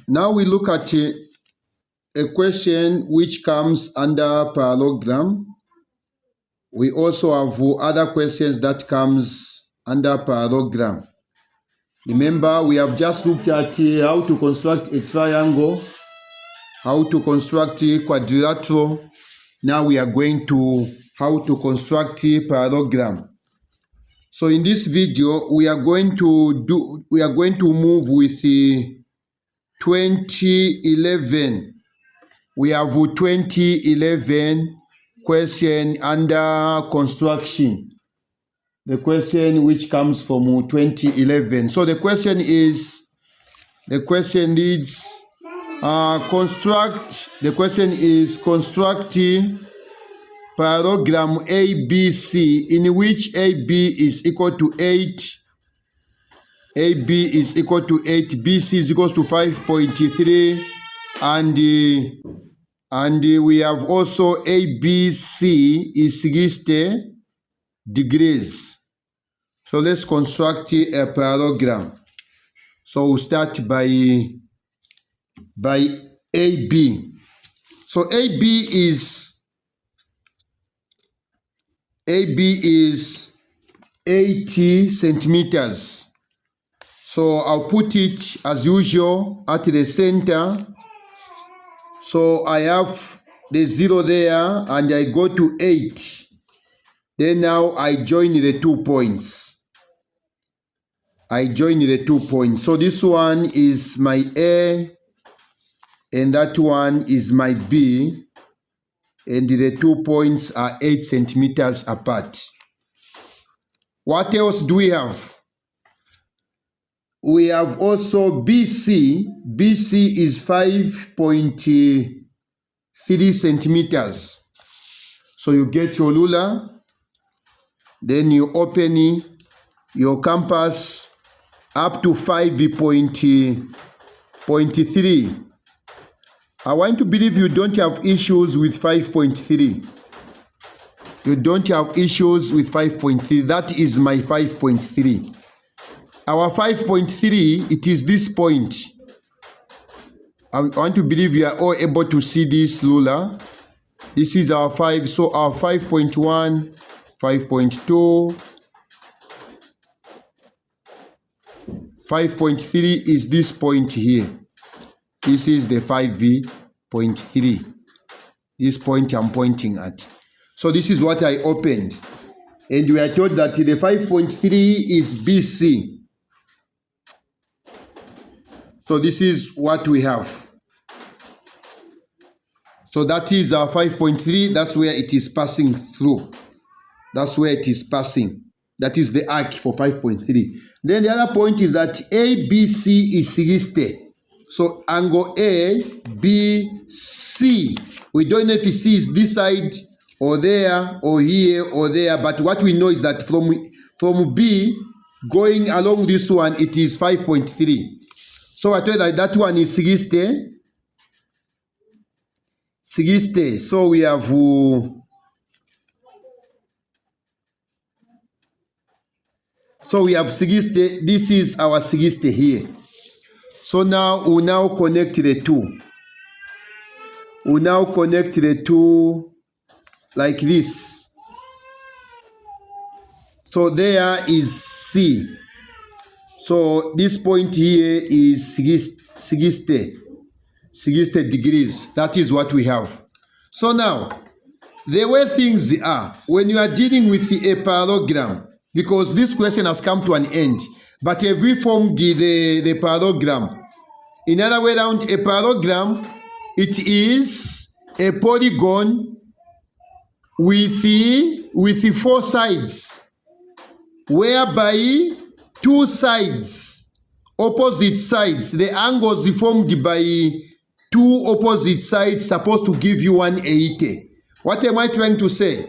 Now we look at a question which comes under parallelogram. We also have other questions that comes under parallelogram. Remember, we have just looked at how to construct a triangle, how to construct a quadrilateral. Now we are going to how to construct a parallelogram. So in this video, we are going to move with the 2011. We have 2011 question under construction. The question which comes from 2011. So the question reads, construct parallelogram ABC in which AB is equal to 8, AB is equal to 8, BC is equal to 5.3, and we have also ABC is 60 degrees. So let's construct a parallelogram. So we'll start by AB. So AB is 80 centimeters. So I'll put it as usual at the center. So I have the 0 there and I go to 8. Then now I join the 2 points. So this one is my A and that one is my B. And the 2 points are 8 centimeters apart. What else do we have? We have also BC. BC is 5.3 centimeters. So you get your ruler, then you open your compass up to 5.3. I want to believe you don't have issues with 5.3. You don't have issues with 5.3. That is my 5.3. Our 5.3, it is this point. I want to believe you are all able to see this ruler. This is our 5. So our 5.1, 5.2, 5.3 is this point here. This is the 5.3. This point I'm pointing at. So this is what I opened. And we are told that the 5.3 is BC. So this is what we have. So that is our 5.3. That's where it is passing through. That's where it is passing. That is the arc for 5.3. Then the other point is that ABC is 60. So angle ABC, we don't know if C is this side or there or here or there, but what we know is that from B going along this one, it is 5.3. So I told you that one is 60. 60. So we have 60. This is our 60 here. So now we'll now connect the two. We'll now connect the two like this. So there is C. So this point here is 60 degrees. That is what we have. So now, the way things are, when you are dealing with a parallelogram, because this question has come to an end, but have we formed the parallelogram? In other way around, a parallelogram, it is a polygon with the 4 sides, whereby 2 sides, opposite sides, the angles formed by 2 opposite sides supposed to give you 180. What am I trying to say?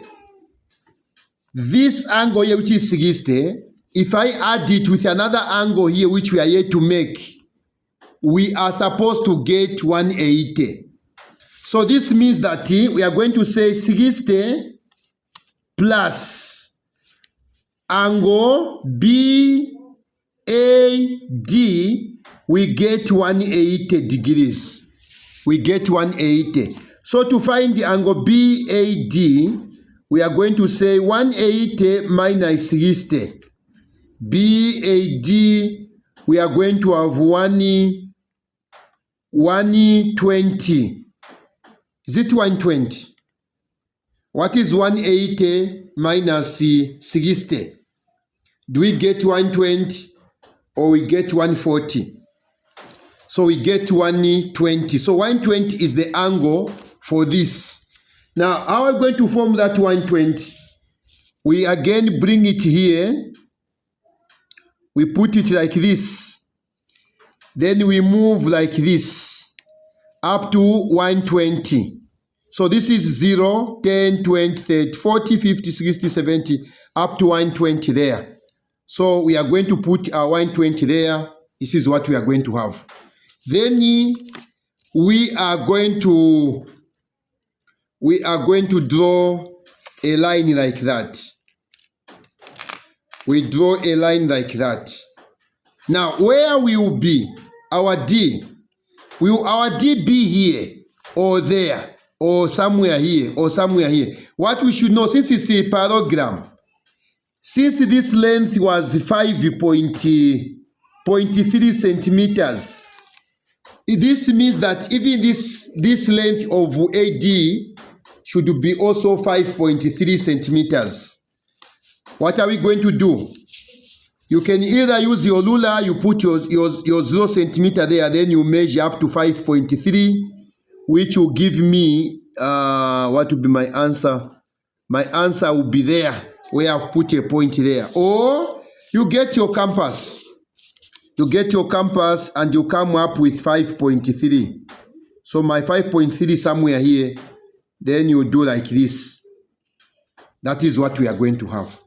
This angle here, which is 60, if I add it with another angle here, which we are yet to make, we are supposed to get 180. So this means that we are going to say 60 plus angle BAD we get 180 degrees. We get 180. So to find the angle BAD, we are going to say 180 minus 60. BAD, we are going to have 120. Is it 120? What is 180 minus 60? Do we get 120 or we get 140? So we get 120. So 120 is the angle for this. Now, how are we going to form that 120? We again bring it here. We put it like this. Then we move like this up to 120. So this is 0, 10, 20, 30, 40, 50, 60, 70, up to 120 there. So we are going to put our 120 there. This is what we are going to have. Then we are going to draw a line like that. We draw a line like that. Now, where we will be, our D, will our D be here or there or somewhere here or somewhere here? What we should know, since it's a parallelogram, since this length was 5.3 centimeters, this means that even this length of AD should be also 5.3 centimeters. What are we going to do? You can either use your ruler, you put your 0 centimeter there, then you measure up to 5.3, which will give me, what will be my answer? My answer will be there, where I've put a point there. Or you get your compass. You get your compass and you come up with 5.3. So my 5.3 somewhere here, then you do like this. That is what we are going to have.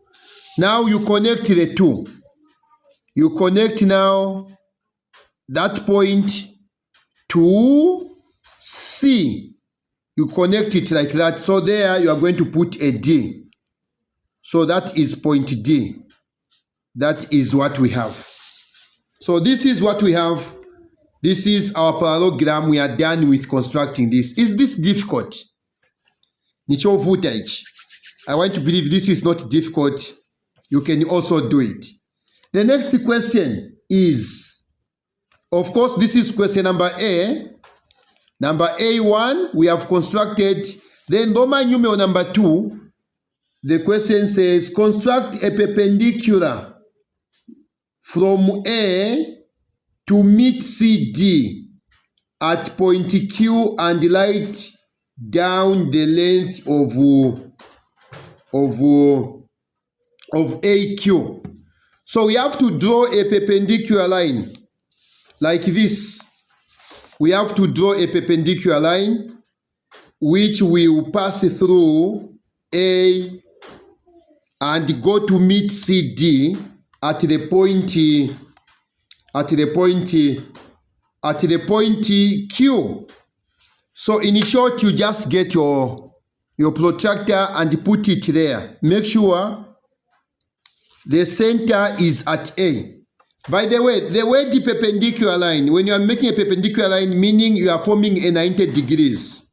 Now you connect the two. You connect now that point to C. You connect it like that. So there you are going to put a D. So that is point D. That is what we have. So this is what we have. This is our parallelogram. We are done with constructing this. Is this difficult? Nicho voltage. I want to believe this is not difficult. You can also do it. The next question is, of course, this is question number A. Number A1, we have constructed. Then Roman numeral number 2, the question says, construct a perpendicular from A to meet CD at point Q and write down the length of AQ. So we have to draw a perpendicular line like this. We have to draw a perpendicular line which will pass through A and go to meet CD at the point Q. So in short, you just get your protractor and put it there. Make sure the center is at A. By the way, the word perpendicular line, when you are making a perpendicular line, meaning you are forming a 90 degrees.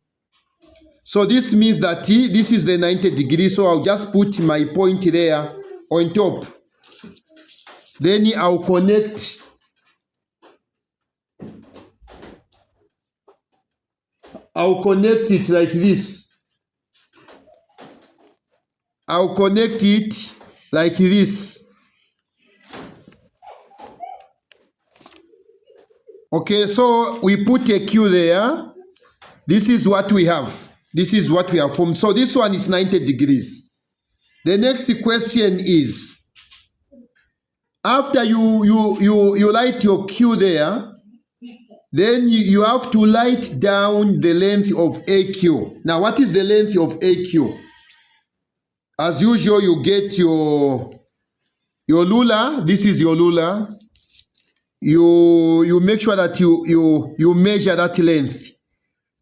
So this means that this is the 90 degrees. So I'll just put my point there on top. Then I'll connect. I'll connect it like this. I'll connect it like this. Okay, so we put a Q there. This is what we have. This is what we have formed. So this one is 90 degrees. The next question is, after you write your Q there, then you have to write down the length of AQ. Now, what is the length of AQ? As usual, you get your ruler. This is your ruler. You make sure that you measure that length.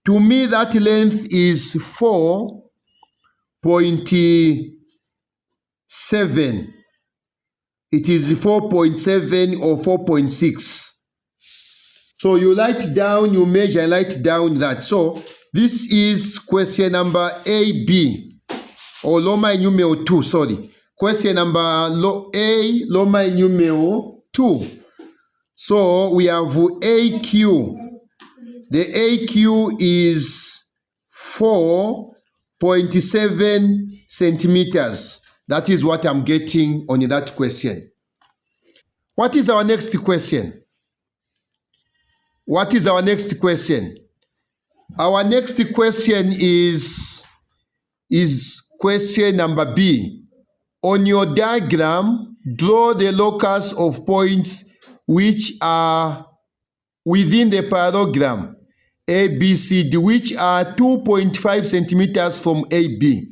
To me, that length is 4.7. It is 4.7 or 4.6. So you write down, you measure, and write down that. So this is question number AB, or Loma numeral 2, sorry. Question number A, Loma numeral 2. So we have AQ. The AQ is 4.7 centimeters. That is what I'm getting on that question. What is our next question? What is our next question? Our next question is question number B. On your diagram, draw the locus of points which are within the parallelogram ABCD, which are 2.5 centimeters from AB.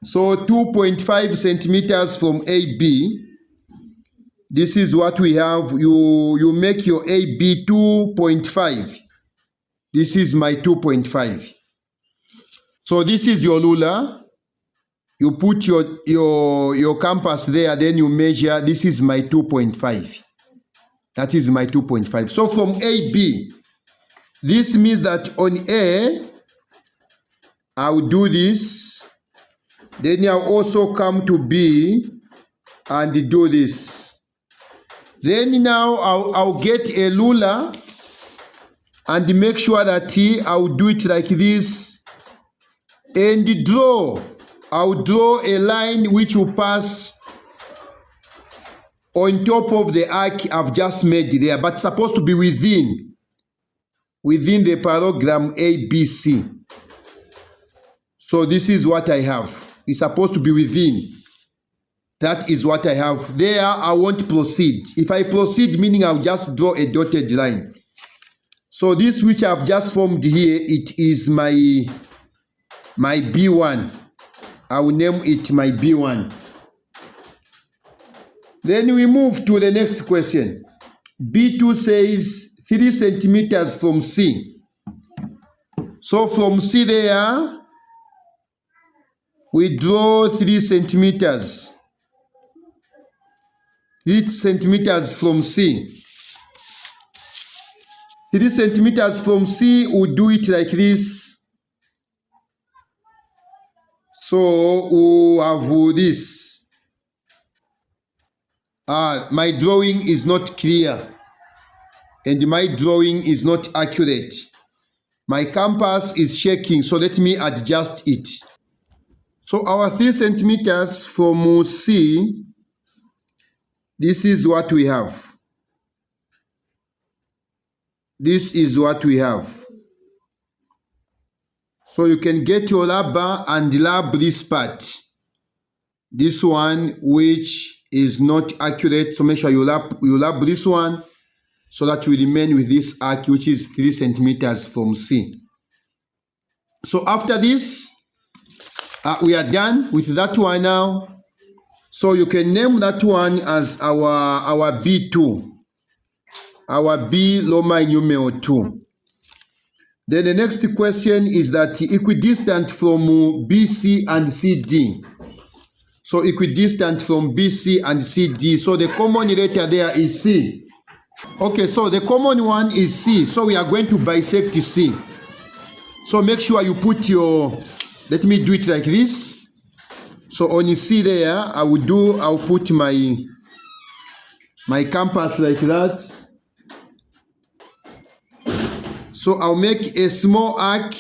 So 2.5 centimeters from AB. This is what we have. You make your AB 2.5. This is my 2.5. So this is your ruler. You put your compass there, then you measure. This is my 2.5. That is my 2.5. So from AB, this means that on A, I will do this. Then I'll also come to B and do this. Then now I'll get a ruler and make sure that I'll do it like this and draw. I'll draw a line which will pass on top of the arc I've just made there, but supposed to be within the parallelogram ABC. So this is what I have. It's supposed to be within. That is what I have. There, I won't proceed. If I proceed, meaning I'll just draw a dotted line. So this which I've just formed here, it is my B1. I will name it my B1. Then we move to the next question. B2 says 3 centimeters from C. So from C there, we draw 3 centimeters. 3 centimeters from C. 3 centimeters from C, we do it like this. So we have this. My drawing is not clear and my drawing is not accurate. My compass is shaking, so let me adjust it. So our 3 centimeters from C, this is what we have. This is what we have. So you can get your rubber and rub this part. This one which is not accurate, so make sure you rub this one so that we remain with this arc which is 3 centimeters from C. So after this, we are done with that one now. So you can name that one as our B2. Our B Loma numeral 2. Then the next question is that equidistant from BC and CD. So equidistant from BC and CD. So the common letter there is C. Okay, so the common one is C. So we are going to bisect C. So make sure you put let me do it like this. So on C there, I'll put my compass like that. So I'll make a small arc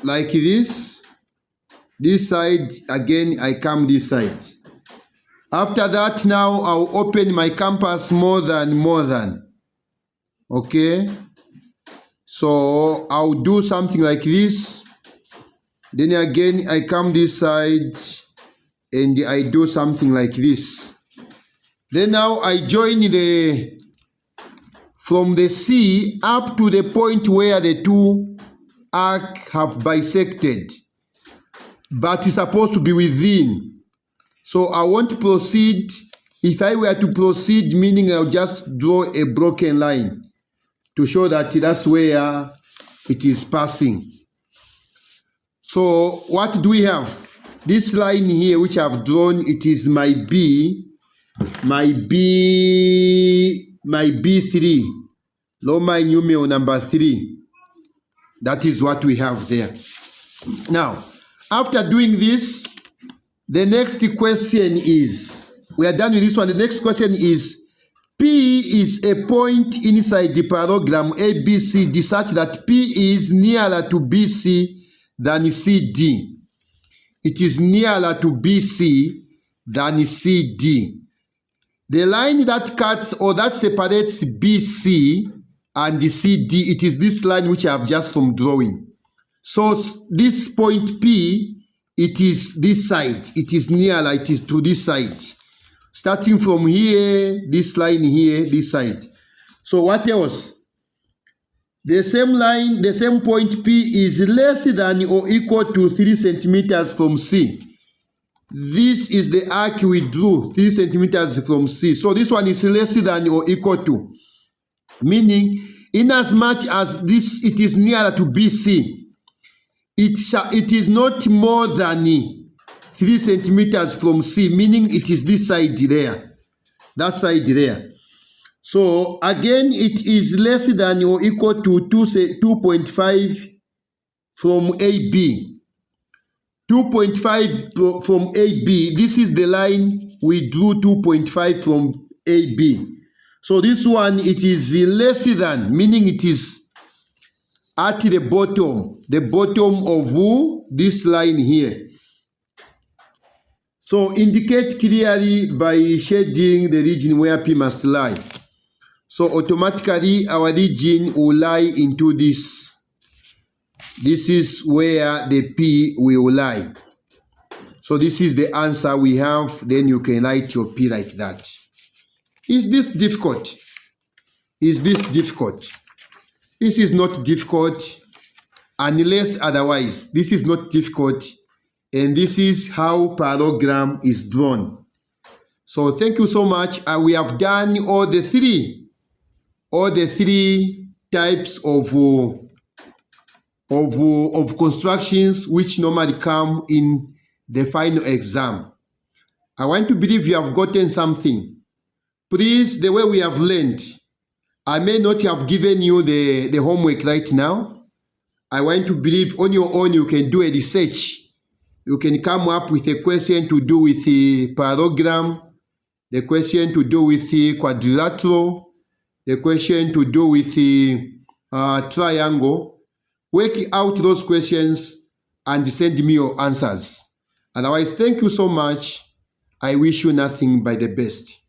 like this. This side, again, I come this side. After that, now I'll open my compass more than. Okay. So I'll do something like this. Then again, I come this side and I do something like this. Then now I join from the C up to the point where the two arcs have bisected, but it's supposed to be within. So I won't proceed. If I were to proceed, meaning I'll just draw a broken line to show that that's where it is passing. So what do we have? This line here which I've drawn, it is my B my B3, Roman numeral number 3. That is what we have there. Now, after doing this, the next question is, we are done with this one. The next question is, P is a point inside the parallelogram ABCD such that P is nearer to BC than CD. It is nearer to BC than CD. The line that cuts or that separates BC and the CD, it is this line which I have just from drawing. So this point P, it is this side. It is nearer, it is to this side. Starting from here, this line here, this side. So what else? The same line, the same point P is less than or equal to 3 centimeters from C. This is the arc we drew, 3 centimeters from C. So this one is less than or equal to. Meaning, in as much as this, it is nearer to BC, it is not more than 3 centimeters from C, meaning it is this side there, that side there. So again, it is less than or equal to 2.5 from AB. 2.5 from AB, this is the line we drew 2.5 from AB. So this one, it is less than, meaning it is at the bottom of this line here. So indicate clearly by shading the region where P must lie. So automatically our region will lie into this. This is where the P will lie. So this is the answer we have. Then you can write your P like that. Is this difficult? Is this difficult? This is not difficult unless otherwise. This is not difficult. And this is how parallelogram is drawn. So thank you so much. We have done all the three types of constructions which normally come in the final exam. I want to believe you have gotten something. Please, the way we have learned, I may not have given you the homework right now. I want to believe on your own you can do a research. You can come up with a question to do with the parallelogram, the question to do with the quadrilateral, the question to do with the triangle. Work out those questions and send me your answers. Otherwise, thank you so much. I wish you nothing but the best.